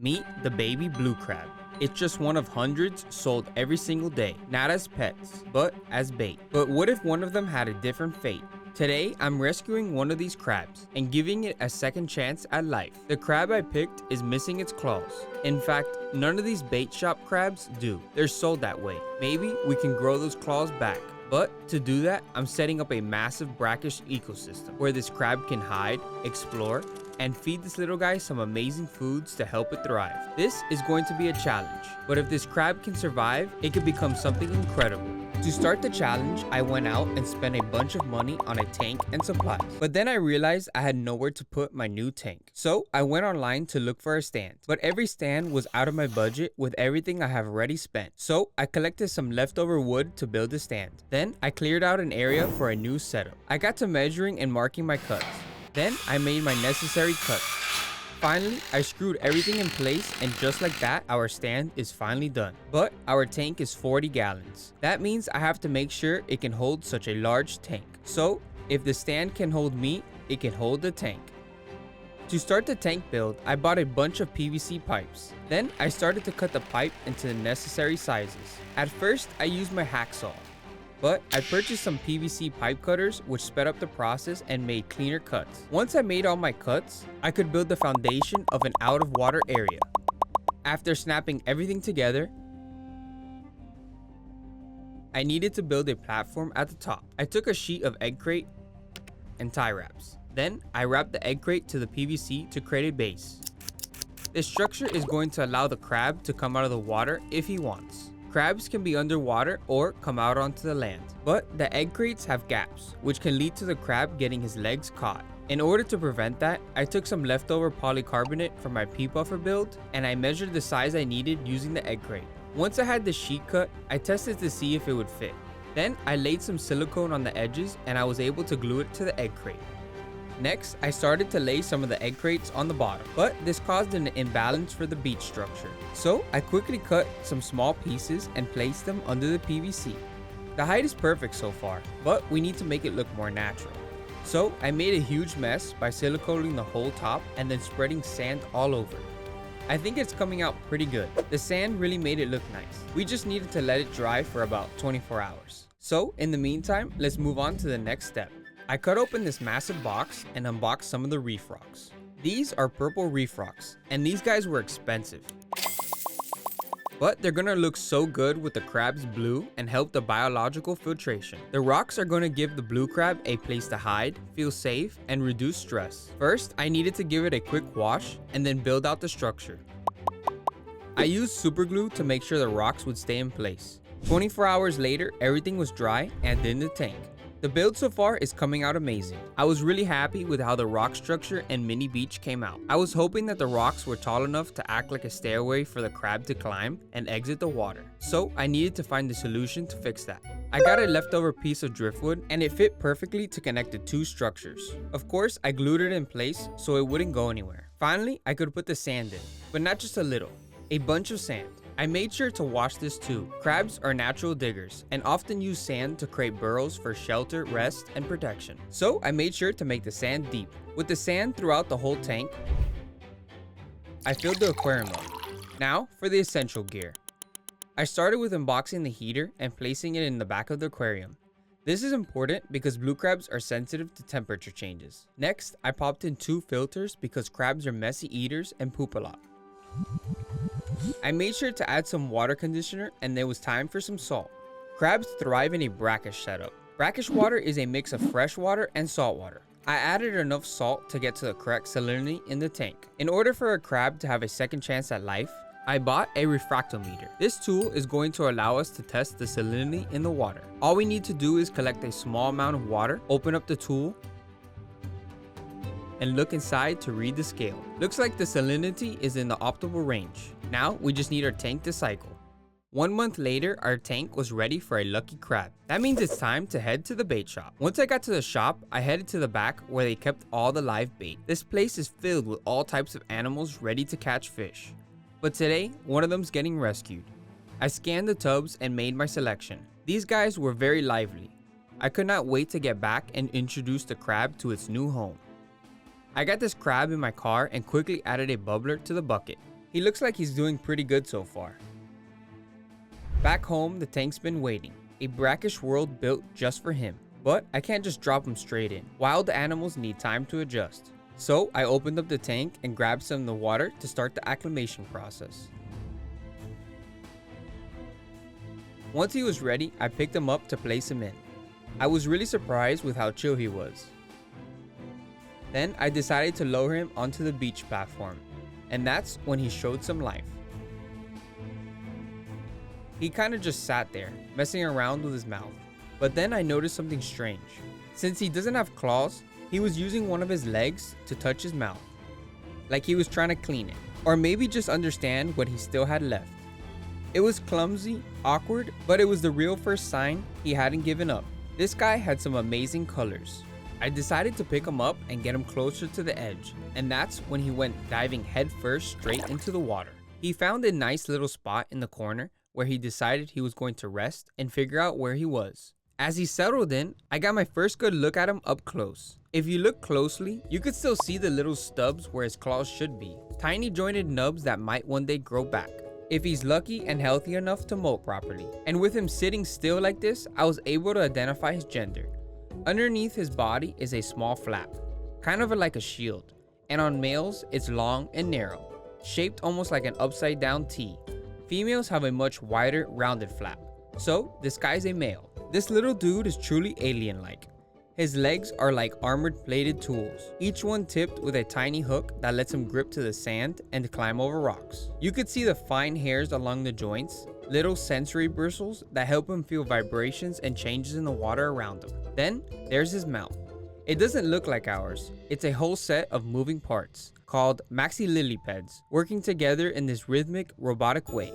Meet the baby blue crab. It's just one of hundreds sold every single day, not as pets, but as bait. But what if one of them had a different fate? Today, I'm rescuing one of these crabs and giving it a second chance at life. The crab I picked is missing its claws. In fact, none of these bait shop crabs do. They're sold that way. Maybe we can grow those claws back. But to do that, I'm setting up a massive brackish ecosystem where this crab can hide, explore, and feed this little guy some amazing foods to help it thrive. This is going to be a challenge, but if this crab can survive, it could become something incredible. To start the challenge, I went out and spent a bunch of money on a tank and supplies. But then I realized I had nowhere to put my new tank. So I went online to look for a stand. But every stand was out of my budget with everything I have already spent. So I collected some leftover wood to build a stand. Then I cleared out an area for a new setup. I got to measuring and marking my cuts. Then I made my necessary cuts. Finally, I screwed everything in place, and just like that, our stand is finally done. But our tank is 40 gallons. That means I have to make sure it can hold such a large tank. So, if the stand can hold me, it can hold the tank. To start the tank build, I bought a bunch of PVC pipes. Then I started to cut the pipe into the necessary sizes. At first, I used my hacksaw. But I purchased some PVC pipe cutters which sped up the process and made cleaner cuts. Once I made all my cuts, I could build the foundation of an out of water area. After snapping everything together, I needed to build a platform at the top. I took a sheet of egg crate and tie wraps. Then I wrapped the egg crate to the PVC to create a base. This structure is going to allow the crab to come out of the water if he wants. Crabs can be underwater or come out onto the land, but the egg crates have gaps, which can lead to the crab getting his legs caught. In order to prevent that, I took some leftover polycarbonate from my pea buffer build, and I measured the size I needed using the egg crate. Once I had the sheet cut, I tested to see if it would fit. Then I laid some silicone on the edges, and I was able to glue it to the egg crate. Next, I started to lay some of the egg crates on the bottom, but this caused an imbalance for the beach structure. So I quickly cut some small pieces and placed them under the PVC. The height is perfect so far, but we need to make it look more natural. So I made a huge mess by siliconing the whole top and then spreading sand all over. I think it's coming out pretty good. The sand really made it look nice. We just needed to let it dry for about 24 hours. So in the meantime, let's move on to the next step. I cut open this massive box and unboxed some of the reef rocks. These are purple reef rocks, and these guys were expensive. But they're gonna look so good with the crab's blue and help the biological filtration. The rocks are gonna give the blue crab a place to hide, feel safe, and reduce stress. First, I needed to give it a quick wash and then build out the structure. I used super glue to make sure the rocks would stay in place. 24 hours later, everything was dry and in the tank. The build so far is coming out amazing. I was really happy with how the rock structure and mini beach came out. I was hoping that the rocks were tall enough to act like a stairway for the crab to climb and exit the water. So I needed to find a solution to fix that. I got a leftover piece of driftwood and it fit perfectly to connect the two structures. Of course, I glued it in place so it wouldn't go anywhere. Finally, I could put the sand in, but not just a little, a bunch of sand. I made sure to wash this too. Crabs are natural diggers and often use sand to create burrows for shelter, rest, and protection. So I made sure to make the sand deep. With the sand throughout the whole tank, I filled the aquarium up. Now for the essential gear. I started with unboxing the heater and placing it in the back of the aquarium. This is important because blue crabs are sensitive to temperature changes. Next, I popped in 2 filters because crabs are messy eaters and poop a lot. I made sure to add some water conditioner and there was time for some salt. Crabs thrive in a brackish setup. Brackish water is a mix of fresh water and salt water. I added enough salt to get to the correct salinity in the tank. In order for a crab to have a second chance at life, I bought a refractometer. This tool is going to allow us to test the salinity in the water. All we need to do is collect a small amount of water, open up the tool, and look inside to read the scale. Looks like the salinity is in the optimal range. Now we just need our tank to cycle. 1 month later, our tank was ready for a lucky crab. That means it's time to head to the bait shop. Once I got to the shop, I headed to the back where they kept all the live bait. This place is filled with all types of animals ready to catch fish. But today, one of them's getting rescued. I scanned the tubs and made my selection. These guys were very lively. I could not wait to get back and introduce the crab to its new home. I got this crab in my car and quickly added a bubbler to the bucket. He looks like he's doing pretty good so far. Back home, the tank's been waiting. A brackish world built just for him. But I can't just drop him straight in. Wild animals need time to adjust. So I opened up the tank and grabbed some of the water to start the acclimation process. Once he was ready, I picked him up to place him in. I was really surprised with how chill he was. Then I decided to lower him onto the beach platform, and that's when he showed some life. He kind of just sat there, messing around with his mouth. But then I noticed something strange. Since he doesn't have claws, he was using one of his legs to touch his mouth, like he was trying to clean it, or maybe just understand what he still had left. It was clumsy, awkward, but it was the real first sign he hadn't given up. This guy had some amazing colors. I decided to pick him up and get him closer to the edge, and that's when he went diving headfirst straight into the water. He found a nice little spot in the corner where he decided he was going to rest and figure out where he was. As he settled in, I got my first good look at him up close. If you look closely, you could still see the little stubs where his claws should be. Tiny jointed nubs that might one day grow back, if he's lucky and healthy enough to molt properly. And with him sitting still like this, I was able to identify his gender. Underneath his body is a small flap, kind of like a shield. And on males, it's long and narrow, shaped almost like an upside down T. Females have a much wider, rounded flap. So, this guy's a male. This little dude is truly alien-like. His legs are like armored plated tools, each one tipped with a tiny hook that lets him grip to the sand and climb over rocks. You could see the fine hairs along the joints, little sensory bristles that help him feel vibrations and changes in the water around him. Then, there's his mouth. It doesn't look like ours. It's a whole set of moving parts, called maxillipeds, working together in this rhythmic, robotic way.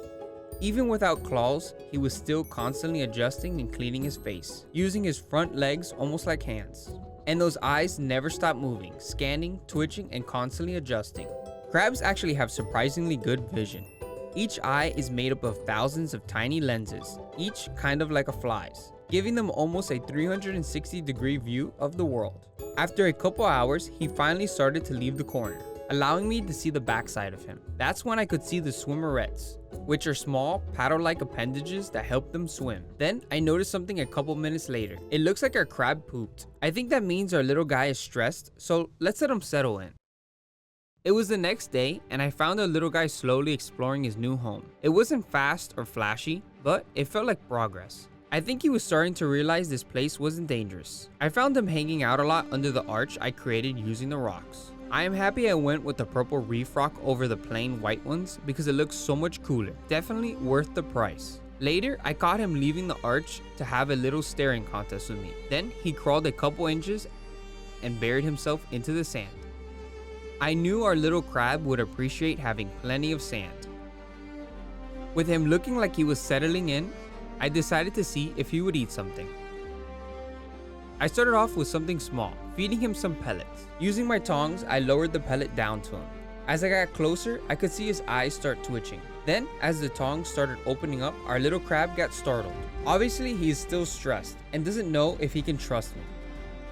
Even without claws, he was still constantly adjusting and cleaning his face, using his front legs almost like hands. And those eyes never stop moving, scanning, twitching, and constantly adjusting. Crabs actually have surprisingly good vision. Each eye is made up of thousands of tiny lenses, each kind of like a fly's, giving them almost a 360-degree view of the world. After a couple hours, he finally started to leave the corner, allowing me to see the backside of him. That's when I could see the swimmerets, which are small, paddle-like appendages that help them swim. Then I noticed something a couple minutes later. It looks like our crab pooped. I think that means our little guy is stressed, so let's let him settle in. It was the next day, and I found our little guy slowly exploring his new home. It wasn't fast or flashy, but it felt like progress. I think he was starting to realize this place wasn't dangerous. I found him hanging out a lot under the arch I created using the rocks. I am happy I went with the purple reef rock over the plain white ones because it looks so much cooler. Definitely worth the price. Later, I caught him leaving the arch to have a little staring contest with me. Then he crawled a couple inches and buried himself into the sand. I knew our little crab would appreciate having plenty of sand. With him looking like he was settling in, I decided to see if he would eat something. I started off with something small, feeding him some pellets. Using my tongs, I lowered the pellet down to him. As I got closer, I could see his eyes start twitching. Then, as the tongs started opening up, our little crab got startled. Obviously, he is still stressed and doesn't know if he can trust me.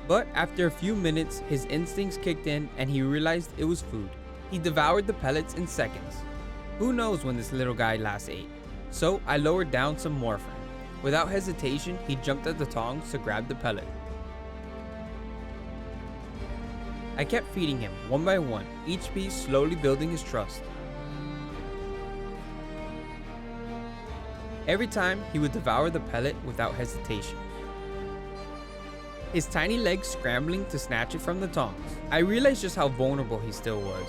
But after a few minutes, his instincts kicked in and he realized it was food. He devoured the pellets in seconds. Who knows when this little guy last ate? So I lowered down some more for him. Without hesitation, he jumped at the tongs to grab the pellet. I kept feeding him one by one, each piece slowly building his trust. Every time, he would devour the pellet without hesitation, his tiny legs scrambling to snatch it from the tongs. I realized just how vulnerable he still was.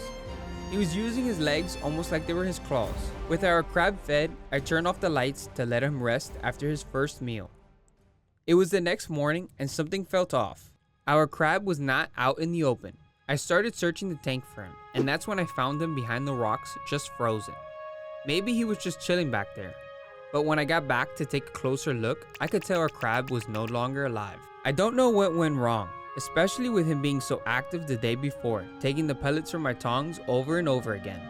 He was using his legs almost like they were his claws. With our crab fed, I turned off the lights to let him rest after his first meal. It was the next morning and something felt off. Our crab was not out in the open. I started searching the tank for him, and that's when I found him behind the rocks, just frozen. Maybe he was just chilling back there. But when I got back to take a closer look, I could tell our crab was no longer alive. I don't know what went wrong, especially with him being so active the day before, taking the pellets from my tongs over and over again.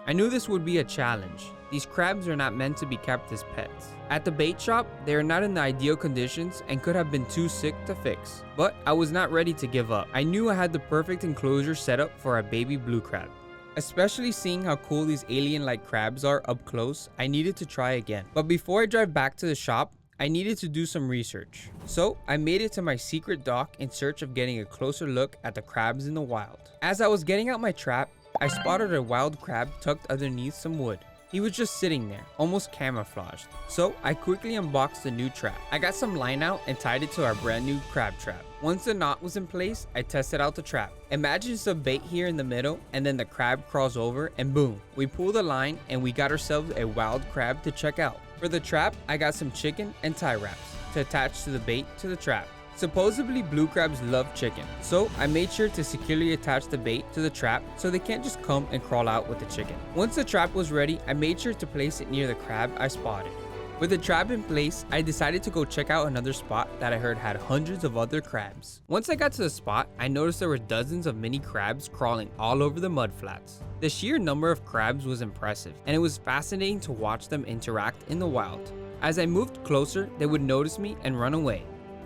I knew this would be a challenge. These crabs are not meant to be kept as pets. At the bait shop, they are not in the ideal conditions and could have been too sick to fix. But I was not ready to give up. I knew I had the perfect enclosure set up for a baby blue crab. Especially seeing how cool these alien-like crabs are up close, I needed to try again. But before I drive back to the shop, I needed to do some research. So I made it to my secret dock in search of getting a closer look at the crabs in the wild. As I was getting out my trap, I spotted a wild crab tucked underneath some wood. He was just sitting there, almost camouflaged. So I quickly unboxed the new trap. I got some line out and tied it to our brand new crab trap. Once the knot was in place, I tested out the trap. Imagine some bait here in the middle and then the crab crawls over and boom, we pull the line and we got ourselves a wild crab to check out. For the trap, I got some chicken and tie wraps to attach to the bait to the trap. Supposedly blue crabs love chicken, so I made sure to securely attach the bait to the trap so they can't just come and crawl out with the chicken. Once the trap was ready, I made sure to place it near the crab I spotted. With the trap in place, I decided to go check out another spot that I heard had hundreds of other crabs. Once I got to the spot, I noticed there were dozens of mini crabs crawling all over the mud flats. The sheer number of crabs was impressive, and it was fascinating to watch them interact in the wild. As I moved closer, they would notice me and run away.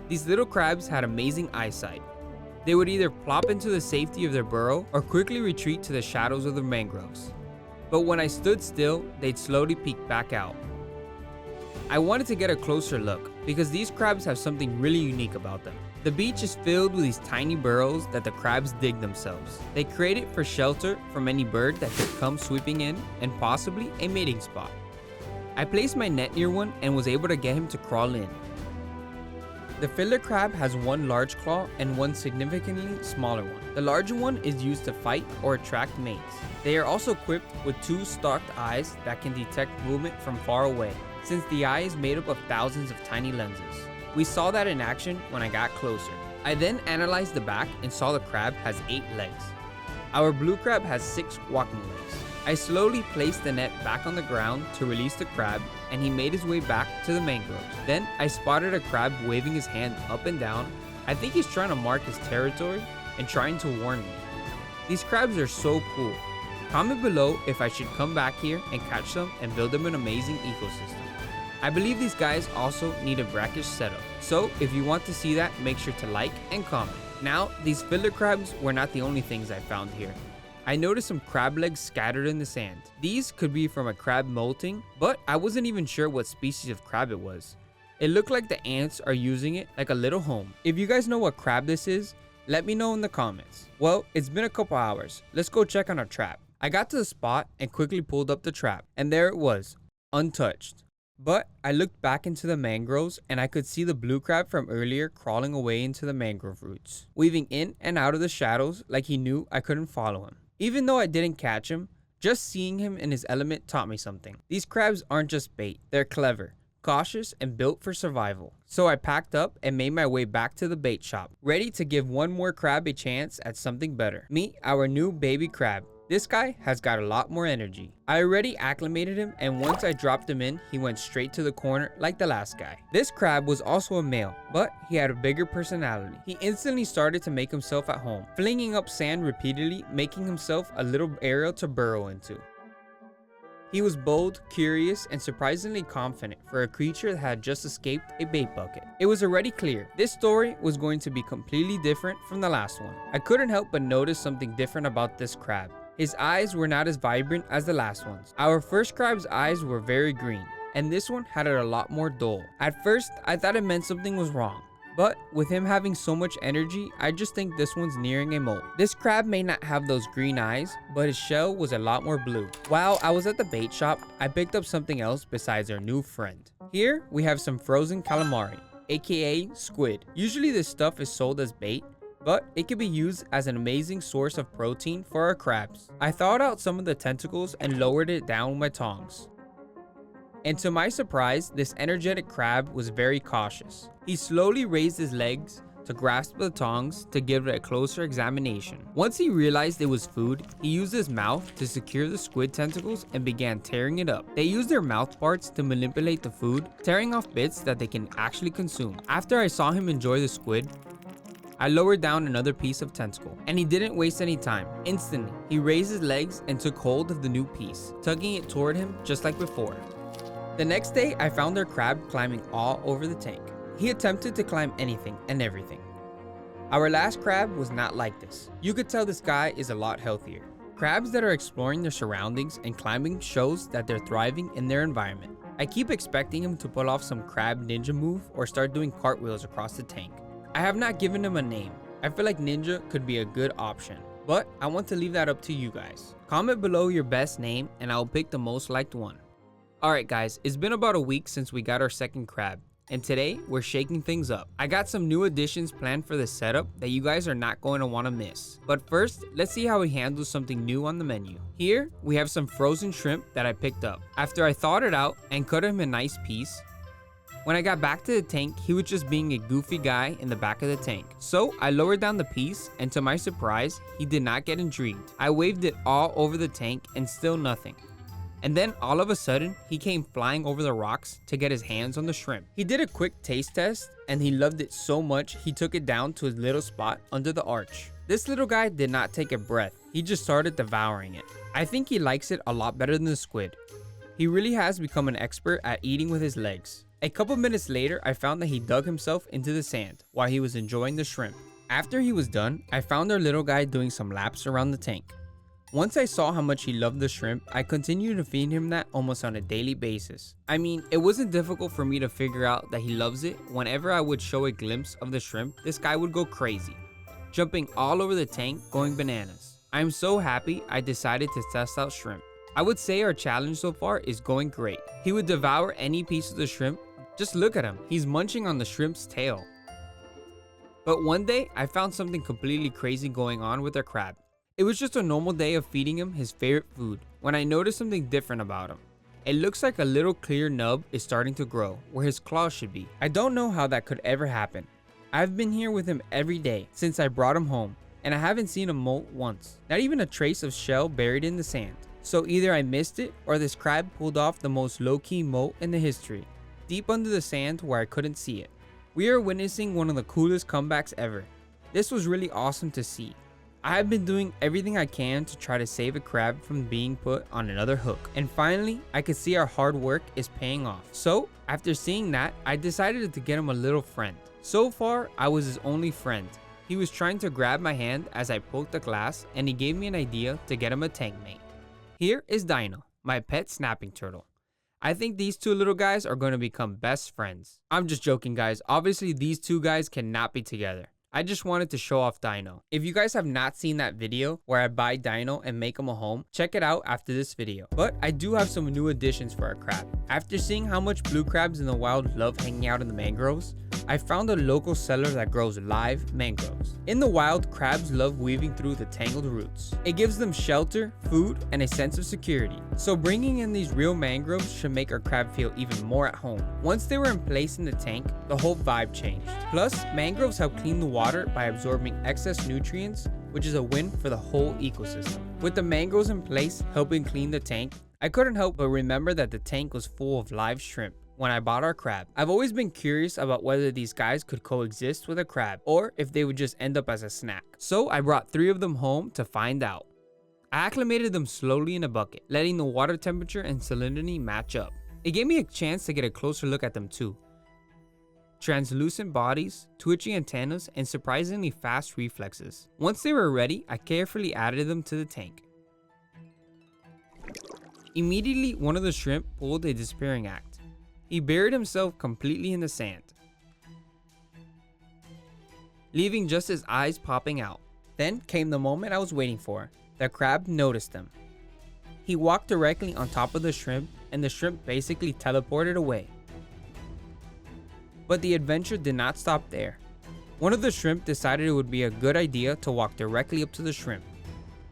These little crabs had amazing eyesight. They would either plop into the safety of their burrow or quickly retreat to the shadows of the mangroves. But when I stood still, they'd slowly peek back out. I wanted to get a closer look because these crabs have something really unique about them. The beach is filled with these tiny burrows that the crabs dig themselves. They create it for shelter from any bird that could come sweeping in and possibly a mating spot. I placed my net near one and was able to get him to crawl in. The fiddler crab has one large claw and one significantly smaller one. The larger one is used to fight or attract mates. They are also equipped with two stalked eyes that can detect movement from far away, since the eye is made up of thousands of tiny lenses. We saw that in action when I got closer. I then analyzed the back and saw the crab has 8 legs. Our blue crab has 6 walking legs. I slowly placed the net back on the ground to release the crab, and he made his way back to the mangroves. Then I spotted a crab waving his hand up and down. I think he's trying to mark his territory and trying to warn me. These crabs are so cool. Comment below if I should come back here and catch them and build them an amazing ecosystem. I believe these guys also need a brackish setup. So if you want to see that, make sure to like and comment. Now, these fiddler crabs were not the only things I found here. I noticed some crab legs scattered in the sand. These could be from a crab molting, but I wasn't even sure what species of crab it was. It looked like the ants are using it like a little home. If you guys know what crab this is, let me know in the comments. Well, it's been a couple hours. Let's go check on our trap. I got to the spot and quickly pulled up the trap, and there it was, untouched. But I looked back into the mangroves and I could see the blue crab from earlier crawling away into the mangrove roots, weaving in and out of the shadows like he knew I couldn't follow him. Even though I didn't catch him, just seeing him in his element taught me something. These crabs aren't just bait, they're clever, cautious, and built for survival. So I packed up and made my way back to the bait shop, ready to give one more crab a chance at something better. Meet our new baby crab. This guy has got a lot more energy. I already acclimated him, and once I dropped him in, he went straight to the corner like the last guy. This crab was also a male, but he had a bigger personality. He instantly started to make himself at home, flinging up sand repeatedly, making himself a little area to burrow into. He was bold, curious, and surprisingly confident for a creature that had just escaped a bait bucket. It was already clear this story was going to be completely different from the last one. I couldn't help but notice something different about this crab. His eyes were not as vibrant as the last ones. Our first crab's eyes were very green, and this one had it a lot more dull. At first, I thought it meant something was wrong. But with him having so much energy, I just think this one's nearing a molt. This crab may not have those green eyes, but his shell was a lot more blue. While I was at the bait shop, I picked up something else besides our new friend. Here, we have some frozen calamari, aka squid. Usually this stuff is sold as bait, but it can be used as an amazing source of protein for our crabs. I thawed out some of the tentacles and lowered it down with my tongs. And to my surprise, this energetic crab was very cautious. He slowly raised his legs to grasp the tongs to give it a closer examination. Once he realized it was food, he used his mouth to secure the squid tentacles and began tearing it up. They use their mouth parts to manipulate the food, tearing off bits that they can actually consume. After I saw him enjoy the squid, I lowered down another piece of tentacle, and he didn't waste any time. Instantly, he raised his legs and took hold of the new piece, tugging it toward him just like before. The next day, I found our crab climbing all over the tank. He attempted to climb anything and everything. Our last crab was not like this. You could tell this guy is a lot healthier. Crabs that are exploring their surroundings and climbing shows that they're thriving in their environment. I keep expecting him to pull off some crab ninja move or start doing cartwheels across the tank. I have not given him a name. I feel like ninja could be a good option, but I want to leave that up to you guys. Comment below your best name and I'll pick the most liked one. Alright guys, it's been about a week since we got our second crab, and today we're shaking things up. I got some new additions planned for the setup that you guys are not going to want to miss. But first, let's see how he handles something new on the menu. Here, we have some frozen shrimp that I picked up. After I thawed it out and cut him a nice piece, when I got back to the tank, he was just being a goofy guy in the back of the tank. So I lowered down the piece, and to my surprise, he did not get intrigued. I waved it all over the tank and still nothing. And then all of a sudden, he came flying over the rocks to get his hands on the shrimp. He did a quick taste test and he loved it so much he took it down to his little spot under the arch. This little guy did not take a breath, he just started devouring it. I think he likes it a lot better than the squid. He really has become an expert at eating with his legs. A couple minutes later, I found that he dug himself into the sand while he was enjoying the shrimp. After he was done, I found our little guy doing some laps around the tank. Once I saw how much he loved the shrimp, I continued to feed him that almost on a daily basis. I mean, it wasn't difficult for me to figure out that he loves it. Whenever I would show a glimpse of the shrimp, this guy would go crazy, jumping all over the tank, going bananas. I'm so happy I decided to test out shrimp. I would say our challenge so far is going great. He would devour any piece of the shrimp. Just look at him, he's munching on the shrimp's tail. But one day, I found something completely crazy going on with our crab. It was just a normal day of feeding him his favorite food when I noticed something different about him. It looks like a little clear nub is starting to grow where his claws should be. I don't know how that could ever happen. I've been here with him every day since I brought him home, and I haven't seen him molt once. Not even a trace of shell buried in the sand. So either I missed it or this crab pulled off the most low-key molt in the history, deep under the sand where I couldn't see it. We are witnessing one of the coolest comebacks ever. This was really awesome to see. I have been doing everything I can to try to save a crab from being put on another hook. And finally, I could see our hard work is paying off. So, after seeing that, I decided to get him a little friend. So far, I was his only friend. He was trying to grab my hand as I poked the glass, and he gave me an idea to get him a tank mate. Here is Dino, my pet snapping turtle. I think these two little guys are going to become best friends. I'm just joking, guys. Obviously, these two guys cannot be together. I just wanted to show off Dino. If you guys have not seen that video where I buy Dino and make him a home, check it out after this video. But I do have some new additions for our crab. After seeing how much blue crabs in the wild love hanging out in the mangroves, I found a local seller that grows live mangroves. In the wild, crabs love weaving through the tangled roots. It gives them shelter, food, and a sense of security. So bringing in these real mangroves should make our crab feel even more at home. Once they were in place in the tank, the whole vibe changed. Plus, mangroves help clean the water by absorbing excess nutrients, which is a win for the whole ecosystem. With the mangroves in place helping clean the tank, I couldn't help but remember that the tank was full of live shrimp when I bought our crab. I've always been curious about whether these guys could coexist with a crab or if they would just end up as a snack. So I brought 3 of them home to find out. I acclimated them slowly in a bucket, letting the water temperature and salinity match up. It gave me a chance to get a closer look at them too. Translucent bodies, twitchy antennas, and surprisingly fast reflexes. Once they were ready, I carefully added them to the tank. Immediately, one of the shrimp pulled a disappearing act. He buried himself completely in the sand, leaving just his eyes popping out. Then came the moment I was waiting for. The crab noticed him. He walked directly on top of the shrimp, and the shrimp basically teleported away. But the adventure did not stop there. One of the shrimp decided it would be a good idea to walk directly up to the shrimp.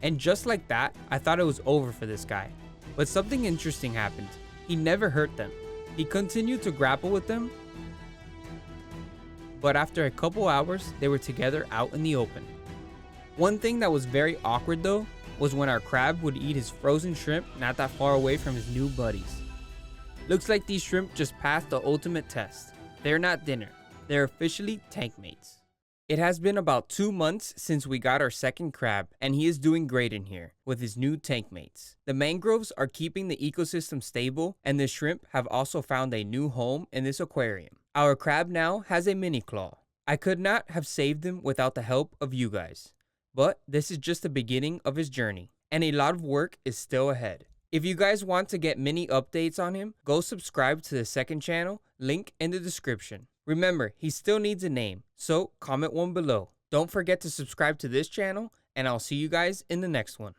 And just like that, I thought it was over for this guy. But something interesting happened. He never hurt them. He continued to grapple with them, but after a couple hours, they were together out in the open. One thing that was very awkward though, was when our crab would eat his frozen shrimp not that far away from his new buddies. Looks like these shrimp just passed the ultimate test. They're not dinner, they're officially tank mates. It has been about 2 months since we got our second crab, and he is doing great in here with his new tank mates. The mangroves are keeping the ecosystem stable, and the shrimp have also found a new home in this aquarium. Our crab now has a mini claw. I could not have saved him without the help of you guys. But this is just the beginning of his journey. and a lot of work is still ahead. If you guys want to get mini updates on him, go subscribe to the second channel, link in the description. Remember, he still needs a name, so comment one below. Don't forget to subscribe to this channel, and I'll see you guys in the next one.